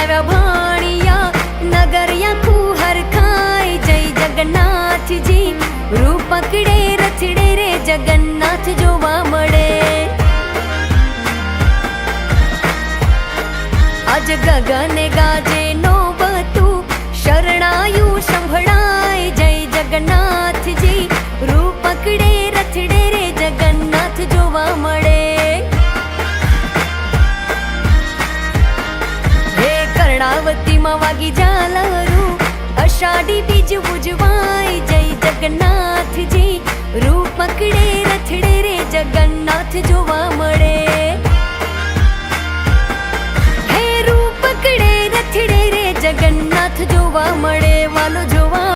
આવ્યા ભાણિયા નગરિયા ખુહર ખાય જય જગન્નાથજી રૂપ પકડે રથડે રે જગન્નાથ જોવા મળે આજ ગગને ગાજે નો બતું શરણાયું સંભળાય જય જગન્નાથજી રૂપ પકડે રથડે રે જગન્નાથ જોવા મળે હે કર્ણાવતીમાં વાગી ઝાલરું અષાઢી બીજ ઉજવાય જય જગન્નાથજી રૂપ પકડે રથડે રે જગન્નાથ જોવા મળે હે રૂપ પકડે રથડે રે જગન્નાથ જોવા મળે વાલો જોવા